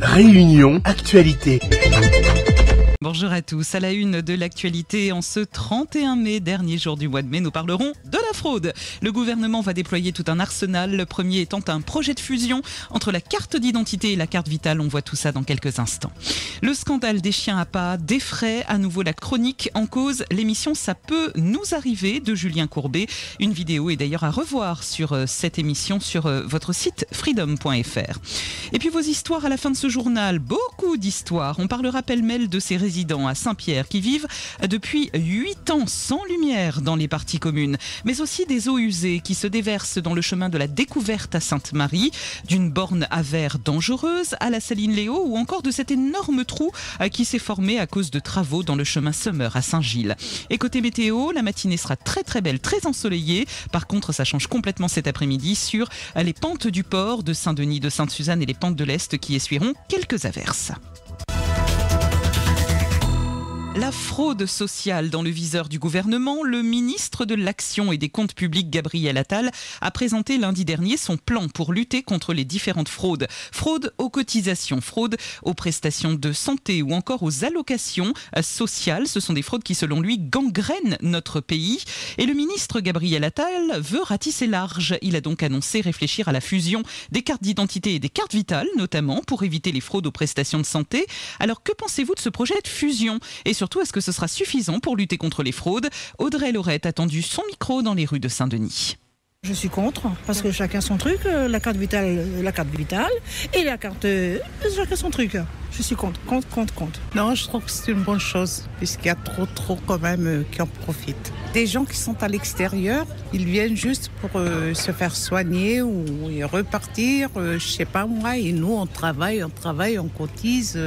Réunion Actualité. Bonjour à tous. À la une de l'actualité, en ce 31 mai, dernier jour du mois de mai, nous parlerons de la fraude. Le gouvernement va déployer tout un arsenal, le premier étant un projet de fusion entre la carte d'identité et la carte vitale. On voit tout ça dans quelques instants. Le scandale des chiens à pas défraie à nouveau la chronique en cause. L'émission Ça peut nous arriver de Julien Courbet. Une vidéo est d'ailleurs à revoir sur cette émission sur votre site freedom.fr. Et puis vos histoires à la fin de ce journal, beaucoup d'histoires. On parlera pêle-mêle de ces résidents à Saint-Pierre qui vivent depuis 8 ans sans lumière dans les parties communes, mais aussi des eaux usées qui se déversent dans le chemin de la Découverte à Sainte-Marie, d'une borne à verre dangereuse à la Saline Léo ou encore de cet énorme trou qui s'est formé à cause de travaux dans le chemin Semeur à Saint-Gilles. Et côté météo, la matinée sera très très belle, très ensoleillée. Par contre, ça change complètement cet après-midi sur les pentes du port de Saint-Denis, de Sainte-Suzanne et les pentes de l'Est qui essuieront quelques averses. La fraude sociale dans le viseur du gouvernement, le ministre de l'Action et des Comptes publics, Gabriel Attal, a présenté lundi dernier son plan pour lutter contre les différentes fraudes. Fraude aux cotisations, fraude aux prestations de santé ou encore aux allocations sociales. Ce sont des fraudes qui, selon lui, gangrènent notre pays. Et le ministre Gabriel Attal veut ratisser large. Il a donc annoncé réfléchir à la fusion des cartes d'identité et des cartes vitales, notamment pour éviter les fraudes aux prestations de santé. Alors, que pensez-vous de ce projet de fusion ? Et surtout, est-ce que ce sera suffisant pour lutter contre les fraudes ? Audrey Laurette a tendu son micro dans les rues de Saint-Denis. Je suis contre, parce que chacun son truc, la carte vitale, et la carte, chacun son truc. Je suis contre. Non, je trouve que c'est une bonne chose, puisqu'il y a trop quand même qui en profitent. Des gens qui sont à l'extérieur, ils viennent juste pour se faire soigner ou repartir, je sais pas moi, et nous on travaille, on cotise.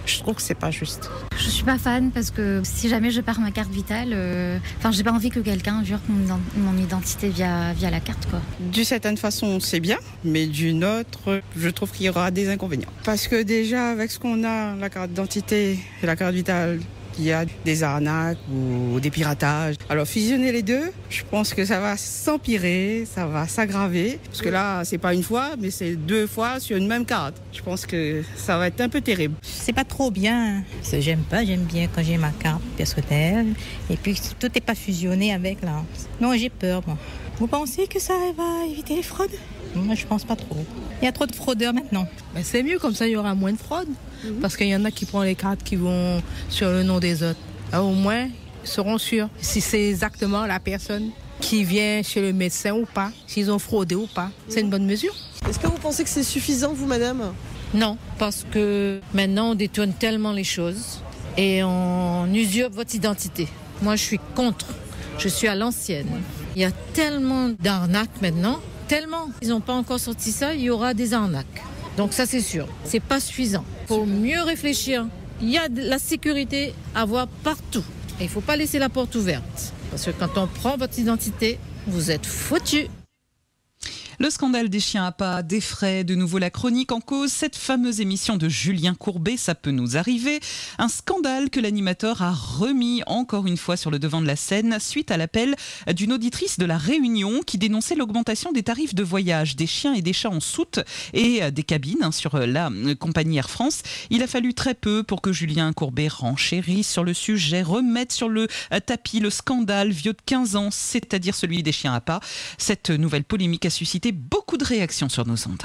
Je trouve que c'est pas juste. Je suis pas fan parce que si jamais je perds ma carte vitale, j'ai pas envie que quelqu'un jure mon identité via la carte, quoi. D'une certaine façon, c'est bien, mais d'une autre, je trouve qu'il y aura des inconvénients. Parce que déjà, avec ce qu'on a, la carte d'identité et la carte vitale, il y a des arnaques ou des piratages. Alors fusionner les deux, je pense que ça va s'empirer, ça va s'aggraver. Parce que là, c'est pas une fois, mais c'est 2 fois sur une même carte. Je pense que ça va être un peu terrible. C'est pas trop bien. J'aime bien quand j'ai ma carte personnelle. Et puis tout n'est pas fusionné avec là. Non, j'ai peur, moi. Vous pensez que ça va éviter les fraudes ? Moi, je pense pas trop. Il y a trop de fraudeurs maintenant. Mais c'est mieux, comme ça, il y aura moins de fraude. Parce qu'il y en a qui prennent les cartes qui vont sur le nom des autres. Alors, au moins, ils seront sûrs si c'est exactement la personne qui vient chez le médecin ou pas, s'ils ont fraudé ou pas. C'est une bonne mesure. Est-ce que vous pensez que c'est suffisant, vous, madame ? Non, parce que maintenant, on détourne tellement les choses et on usurpe votre identité. Moi, je suis contre. Je suis à l'ancienne. Il y a tellement d'arnaques maintenant. Tellement. Ils n'ont pas encore sorti ça, il y aura des arnaques. Donc ça, c'est sûr. C'est pas suffisant. Il faut mieux réfléchir. Il y a de la sécurité à voir partout. Et il ne faut pas laisser la porte ouverte. Parce que quand on prend votre identité, vous êtes foutus. Le scandale des chiens à pas défraie de nouveau la chronique en cause. Cette fameuse émission de Julien Courbet, Ça peut nous arriver. Un scandale que l'animateur a remis encore une fois sur le devant de la scène suite à l'appel d'une auditrice de La Réunion qui dénonçait l'augmentation des tarifs de voyage des chiens et des chats en soute et des cabines sur la compagnie Air France. Il a fallu très peu pour que Julien Courbet renchérisse sur le sujet, remette sur le tapis le scandale vieux de 15 ans, c'est-à-dire celui des chiens à pas. Cette nouvelle polémique a suscité beaucoup de réactions sur nos ondes.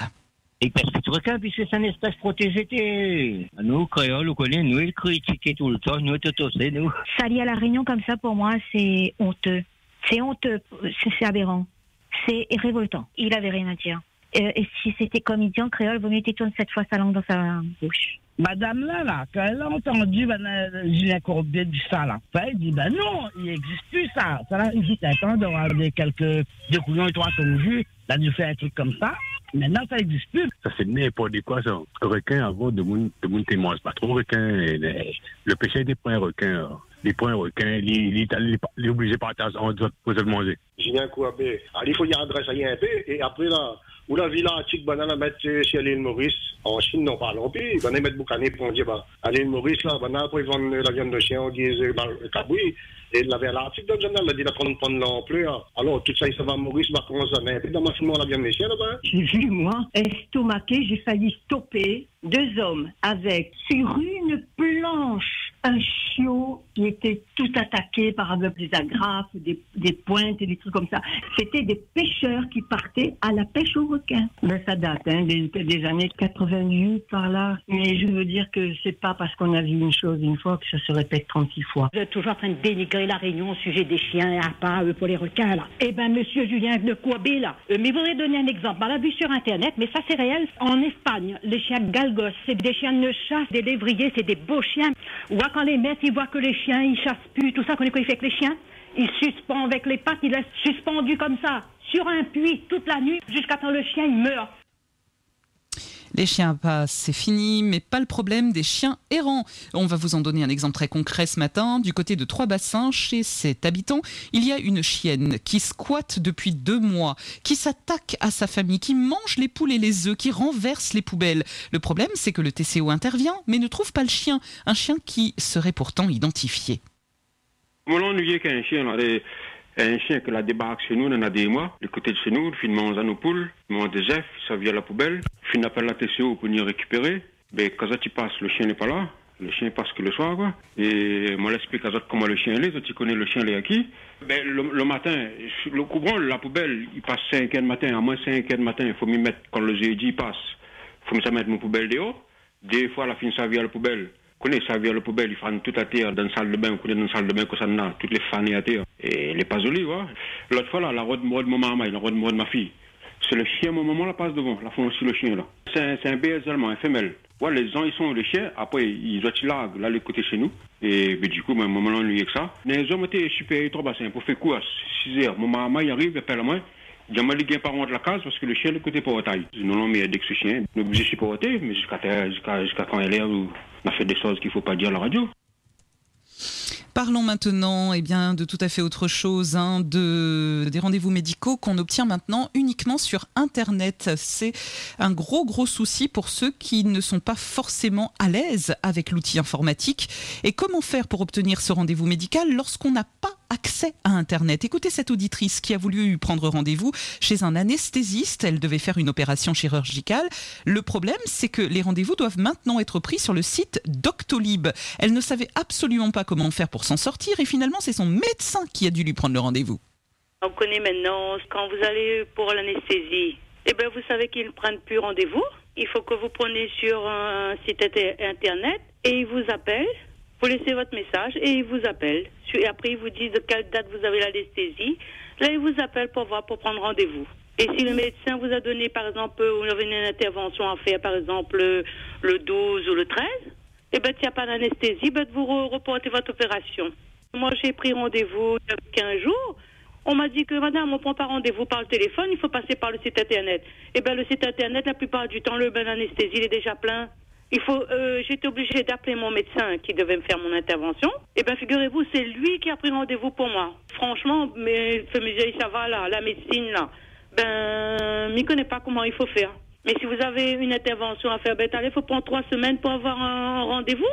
Et parce que tu regardes, puisque c'est un espace protégé. Nous, créoles, on connaît, nous, ils critiquent tout le temps, nous, c'est nous. S'allier à La Réunion comme ça, pour moi, c'est honteux. C'est honteux, c'est aberrant. C'est révoltant. Il avait rien à dire. Et si c'était comédien créole, vaut mieux qu'il tourne 7 fois sa langue dans sa bouche. Madame là, quand elle a entendu Julien Courbet dire ça, là, elle dit, non, il n'existe plus ça. Ça là, il attend d'avoir quelques couillons et 3 ton jus, là, il fait un truc comme ça. Maintenant, ça n'existe plus. Ça, c'est n'importe quoi, ça. Un requin, avant de mon témoin, pas trop requin. Le péché des points requins. Les points requins, il est obligé de partir pour se le manger. Julien Courbet, il faut y adresser un peu, et après là, Ou la villa antique, ben, on mettre chez l'île Maurice. En Chine, non parlons plus. Ben, on mettre boucané pour dire, ben, à l'île Maurice, là, ben, après, ils vendent la viande de chien, on dit, cabouille. Et la villa antique, dans le journal, elle dit, la prendre l'ampleur. Alors, tout ça, il se va à Maurice, va commencer à mettre. Dans ma film, la viande de chien, là-bas. J'ai vu, moi, estomaqué, j'ai failli stopper 2 hommes avec, sur une planche, un chiot qui était tout attaqué par des agrafes, des pointes et des trucs comme ça. C'était des pêcheurs qui partaient à la pêche au requin. Ben, ça date, hein, des années 88 par là. Mais je veux dire que c'est pas parce qu'on a vu une chose une fois que ça se répète 36 fois. Vous êtes toujours en train de dénigrer la Réunion au sujet des chiens à pas pour les requins, là. Eh ben, monsieur Julien de Couabé, là. Mais vous voudrais donner un exemple. On l'a vu sur Internet, mais ça, c'est réel. En Espagne, les chiens galgos, c'est des chiens de chasse, des lévriers, c'est des beaux chiens. Ou quand les maîtres, ils voient que les chiens, ils chassent plus, tout ça, qu'on est quoi il fait avec les chiens? Il suspend avec les pattes, il laisse suspendu comme ça, sur un puits, toute la nuit, jusqu'à temps le chien, il meurt. Les chiens passent, c'est fini, mais pas le problème des chiens errants. On va vous en donner un exemple très concret ce matin. Du côté de Trois-Bassins, chez cet habitant, il y a une chienne qui squatte depuis 2 mois, qui s'attaque à sa famille, qui mange les poules et les œufs, qui renverse les poubelles. Le problème, c'est que le TCO intervient, mais ne trouve pas le chien. Un chien qui serait pourtant identifié. Moi, l'ennuyé qu'un chien, là, un chien qui la débarque chez nous, on en a des mois, du côté de chez nous, il mange à nos poules, il mange des œufs, ça vient à la poubelle, il appelle la TCO pour venir récupérer. Ben, quand ça tu passes, le chien n'est pas là, le chien passe que le soir, quoi. Et moi, j'explique à comment le chien est, tu connais le chien, il est à qui. Ben, le matin, le couvrant, la poubelle, il passe 5 h du matin, à moins 5 h du matin, il faut m'y mettre, quand le jeudi passe, il faut me mettre mon poubelle dehors. Des fois, la fin, ça vient à la poubelle. Vous connaissez, ça vient à la poubelle, ils font tout à terre dans la salle de bain, vous connaissez dans la salle de bain que ça en a, toutes les fanées à terre. Et elle n'est pas jolie, ouais. L'autre fois, là, la robe de mon maman, la robe de ma fille. C'est le chien, mon maman, la passe devant, la font aussi le chien, là. C'est un BS allemand, un femelle. Ouais, les gens, ils sont les chiens, après, ils ont là, le côté chez nous. Et ben, du coup, mon maman, lui, avec ça. Les hommes étaient super trop bassins, pour faire quoi, 6 h. Mon maman, il arrive, il appelle à moi. Il y a mal les parents de la case parce que le chien, le côté pour taille. Non, mais dès que ce chien, nous obligés de supporter, mais jusqu'à quand elle est, on a fait des choses qu'il ne faut pas dire à la radio. Parlons maintenant de tout à fait autre chose, des rendez-vous médicaux qu'on obtient maintenant uniquement sur Internet. C'est un gros souci pour ceux qui ne sont pas forcément à l'aise avec l'outil informatique. Et comment faire pour obtenir ce rendez-vous médical lorsqu'on n'a pas accès à Internet? Écoutez cette auditrice qui a voulu prendre rendez-vous chez un anesthésiste. Elle devait faire une opération chirurgicale. Le problème, c'est que les rendez-vous doivent maintenant être pris sur le site Doctolib. Elle ne savait absolument pas comment faire pour s'en sortir et finalement, c'est son médecin qui a dû lui prendre le rendez-vous. On connaît maintenant, quand vous allez pour l'anesthésie, vous savez qu'ils ne prennent plus rendez-vous. Il faut que vous preniez sur un site Internet et ils vous appellent. Vous laissez votre message et ils vous appellent. Et après, ils vous disent de quelle date vous avez l'anesthésie. Là, ils vous appellent pour prendre rendez-vous. Et si le médecin vous a donné, par exemple, vous avez une intervention à faire, par exemple, le 12 ou le 13, s'il n'y a pas d'anesthésie, vous reportez votre opération. Moi, j'ai pris rendez-vous il y a 15 jours. On m'a dit que, madame, on ne prend pas rendez-vous par le téléphone, il faut passer par le site Internet. Le site Internet, la plupart du temps, le bain d'anesthésie, il est déjà plein. J'étais obligée d'appeler mon médecin qui devait me faire mon intervention. Figurez-vous, c'est lui qui a pris rendez-vous pour moi. Franchement, mais ça va là, la médecine là. Je ne connais pas comment il faut faire. Mais si vous avez une intervention à faire, il faut prendre 3 semaines pour avoir un rendez-vous.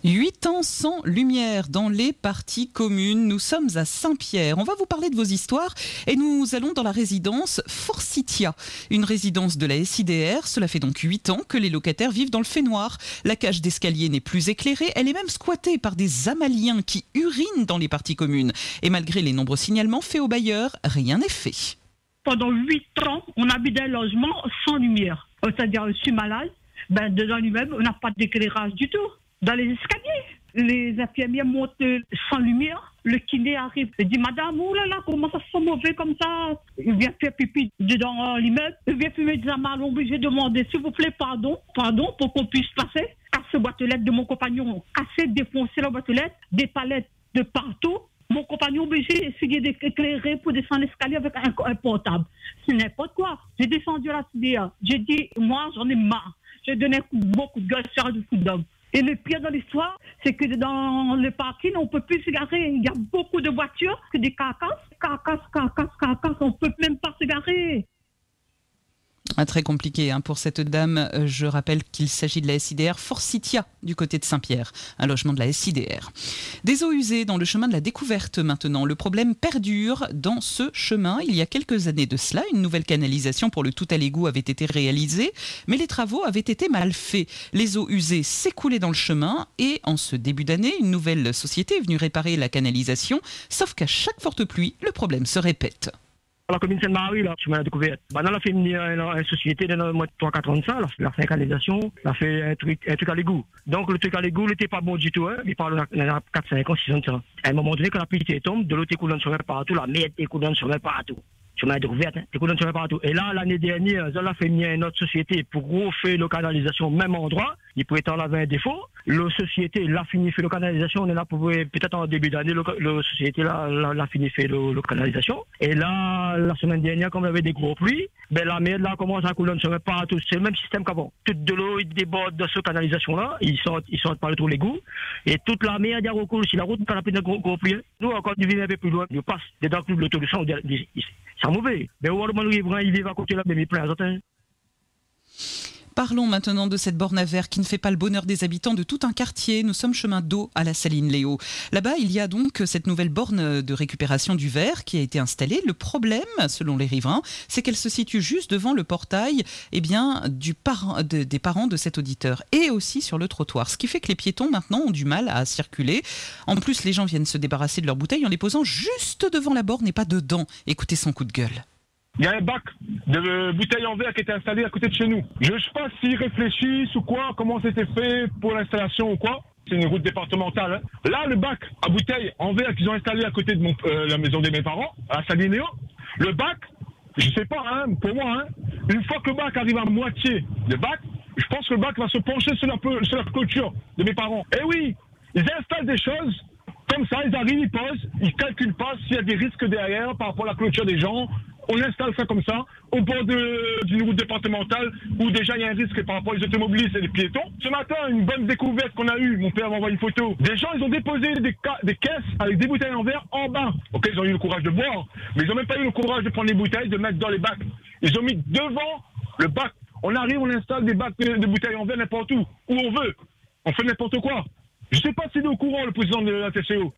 8 ans sans lumière dans les parties communes. Nous sommes à Saint-Pierre. On va vous parler de vos histoires et nous allons dans la résidence Forsythia, une résidence de la SIDR. Cela fait donc 8 ans que les locataires vivent dans le fait noir. La cage d'escalier n'est plus éclairée. Elle est même squattée par des Amaliens qui urinent dans les parties communes. Et malgré les nombreux signalements faits aux bailleurs, rien n'est fait. Pendant 8 ans, on habite dans un logement sans lumière. C'est-à-dire, je suis malade, dedans l'immeuble, on n'a pas d'éclairage du tout. Dans les escaliers, les infirmières montent sans lumière. Le kiné arrive et dit, madame, oh là là, comment ça se sent mauvais comme ça? Il vient faire pipi dedans l'immeuble. Il vient fumer des amalons. Obligé de demander, s'il vous plaît, pardon, pour qu'on puisse passer. Casser boîte aux lettres de mon compagnon, casser, défoncer la boîte aux lettres, des palettes de partout. Mon compagnon obligé d'essayer d'éclairer pour descendre l'escalier avec un portable. C'est n'importe quoi. J'ai descendu à la CDA. J'ai dit, moi, j'en ai marre. J'ai donné beaucoup de gueule sur du coup d'homme. Et le pire dans l'histoire, c'est que dans le parking, on ne peut plus se garer. Il y a beaucoup de voitures, que des carcasses, on ne peut même pas se garer. Très compliqué pour cette dame. Je rappelle qu'il s'agit de la SIDR Forsythia du côté de Saint-Pierre, un logement de la SIDR. Des eaux usées dans le chemin de la découverte maintenant. Le problème perdure dans ce chemin. Il y a quelques années de cela, une nouvelle canalisation pour le tout à l'égout avait été réalisée, mais les travaux avaient été mal faits. Les eaux usées s'écoulaient dans le chemin et en ce début d'année, une nouvelle société est venue réparer la canalisation, sauf qu'à chaque forte pluie, le problème se répète. La commune Sainte-Marie, là, chemin de découverte. Bah, on a fait une société de mois de 3-4 ans de ça, elle a fait une canalisation, elle a fait un truc à l'égout. Donc le truc à l'égout n'était pas bon du tout, hein. Il parle de 4-5 ans, 6 ans de ça. À un moment donné, quand la pluie tombe, de l'eau t'écoule dans le chemin partout, la merde t'écoule dans le chemin partout. Chemin de découverte, hein, t'écoule dans le chemin partout. Et là, l'année dernière, on a fait une autre société pour refaire la canalisation au même endroit. Il pouvait en avoir un défaut. La société l'a fini fait la canalisation. On est là pour peut-être en début d'année, la société l'a fini fait la canalisation. Et là, la semaine dernière, comme il y avait des gros pluies, ben la merde là commence à couler dans le chemin partout. C'est le même système qu'avant. Toute de l'eau, il déborde de cette canalisation-là. Ils sortent par le trou l'égout. Et toute la merde, il recoule. Si la route n'a pas de gros pluie, nous, encore, nous vivons un peu plus loin. Nous passe dedans le l'autobus. C'est mauvais. Mais au moment où il vit à côté là, mais il plein à Parlons maintenant de cette borne à verre qui ne fait pas le bonheur des habitants de tout un quartier. Nous sommes chemin d'eau à la Saline-Léo. Là-bas, il y a donc cette nouvelle borne de récupération du verre qui a été installée. Le problème, selon les riverains, c'est qu'elle se situe juste devant le portail des parents de cet auditeur et aussi sur le trottoir. Ce qui fait que les piétons maintenant ont du mal à circuler. En plus, les gens viennent se débarrasser de leurs bouteilles en les posant juste devant la borne et pas dedans. Écoutez son coup de gueule. Il y a un bac de bouteilles en verre qui était installé à côté de chez nous. Je ne sais pas s'ils réfléchissent ou quoi, comment c'était fait pour l'installation ou quoi. C'est une route départementale. Hein. Là, le bac à bouteilles en verre qu'ils ont installé à côté de la maison de mes parents, à Saline-Léo, le bac, je sais pas, hein, pour moi, une fois que le bac arrive à moitié de bac, je pense que le bac va se pencher sur la clôture de mes parents. Et oui, ils installent des choses comme ça, ils arrivent, ils posent, ils calculent pas s'il y a des risques derrière par rapport à la clôture des gens. On installe ça comme ça, au bord d'une route départementale où déjà il y a un risque par rapport aux automobilistes et les piétons. Ce matin, une bonne découverte qu'on a eue, mon père m'a envoyé une photo. Des gens, ils ont déposé des caisses avec des bouteilles en verre en bas. Ok, ils ont eu le courage de boire, mais ils n'ont même pas eu le courage de prendre les bouteilles, de mettre dans les bacs. Ils ont mis devant le bac. On arrive, on installe des bacs de bouteilles en verre n'importe où on veut. On fait n'importe quoi. Je ne sais pas s'il est au courant, le président de la TCO.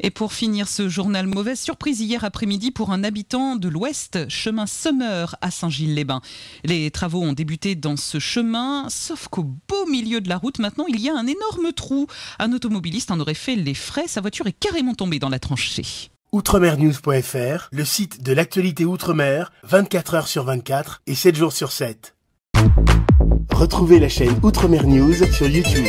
Et pour finir ce journal, mauvaise surprise hier après-midi pour un habitant de l'Ouest, chemin Summer à Saint-Gilles-les-Bains. Les travaux ont débuté dans ce chemin, sauf qu'au beau milieu de la route, maintenant, il y a un énorme trou. Un automobiliste en aurait fait les frais, sa voiture est carrément tombée dans la tranchée. Outremernews.fr, le site de l'actualité Outre-mer, 24 heures sur 24 et 7 jours sur 7. Retrouvez la chaîne Outremer News sur YouTube.